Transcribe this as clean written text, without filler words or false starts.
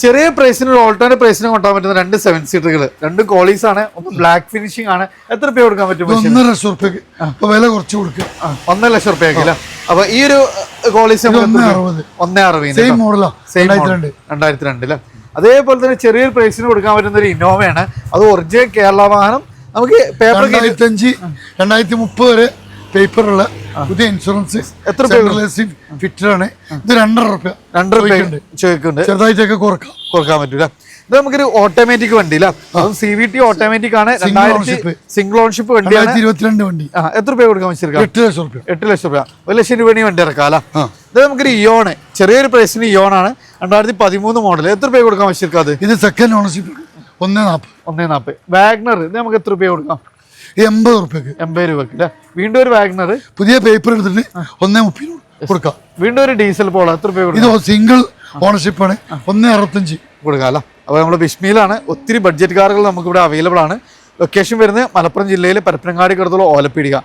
ചെറിയ പ്രൈസിന് ഓൾട്ടർനേറ്റ് പ്രൈസിന് കൊണ്ടാൻ പറ്റുന്ന 2 7 സീറ്ററുകൾ, 2 കോളീസ് ആണ്, ഒന്ന് ബ്ലാക്ക് ഫിനിഷിംഗ് ആണ്. എത്ര രൂപ കൊടുക്കാൻ പറ്റും? 1.5 ലക്ഷം റുപ്യക്ക് വില കുറച്ച് കൊടുക്കുക. 1.5 ലക്ഷം റുപ്യക്ക് അല്ലേ? അപ്പൊ ഈ ഒരു കോളീസ് 1.60 സെയിം മോഡലാ, 2002 അതേപോലെ തന്നെ ചെറിയൊരു പ്രൈസിന് കൊടുക്കാൻ പറ്റുന്ന ഒരു ഇന്നോവയാണ്. അത് ഒറിജിനൽ കേരള വാഹനം. നമുക്ക് പേപ്പർ 2030 വരെ പേപ്പറുള്ള പുതിയ ഇൻഷുറൻസ് എത്ര ഫിറ്റഡ് ആണ്. ഇത് 2.5 ചോദിക്കുന്നുണ്ട്, ചെറുതായിട്ടൊക്കെ കൊടുക്കാൻ പറ്റൂല. ഇത് നമുക്കൊരു ഓട്ടോമാറ്റിക് വണ്ടി അല്ല, CVT ഓട്ടോമാറ്റിക് ആണ്. 2000 സിംഗിൾ ഓൺഷിപ്പ് വണ്ടിയാണ്. 2022 വണ്ടി. എത്ര രൂപ കൊടുക്കാൻ വെച്ചിരിക്കാം? 8 ലക്ഷം രൂപ. 8 ലക്ഷം രൂപ. 1 ലക്ഷം രൂപ വണ്ടി ഇറക്കാം. ഇത് നമുക്കൊരു ഇയോണ്, ചെറിയൊരു പ്രൈസിന് ഇയോൺ ആണ്. 2013 മോഡൽ. എത്ര രൂപ കൊടുക്കാൻ വെച്ചിരിക്കാം? അത് ഇത് സെക്കൻഡ് ഓണർഷിപ്പ് 1.40. വാഗ്നർ ഇത് നമുക്ക് എത്ര രൂപ കൊടുക്കാം? 80 റുപ്യക്ക്. 80 രൂപക്ക് അല്ലേ? വീണ്ടും ഒരു വാഗ്നർ പുതിയ പേപ്പർ എടുത്തിട്ട് 1.30 കൊടുക്കാം. വീണ്ടും ഒരു ഡീസൽ പോളോ, എത്ര രൂപ ഇത് സിംഗിൾ ഓണർഷിപ്പ് ആണ്. 1.65 കൊടുക്കാം അല്ല. അപ്പോൾ നമ്മൾ ബിഷ്മിയിലാണ്. ഒത്തിരി ബഡ്ജറ്റ് കാറുകൾ നമുക്ക് ഇവിടെ അവൈലബിൾ ആണ്. ലൊക്കേഷൻ വരുന്നത് മലപ്പുറം ജില്ലയിലെ പരപ്പനങ്ങാടി അടുത്തുള്ള ഓലപ്പീടിക.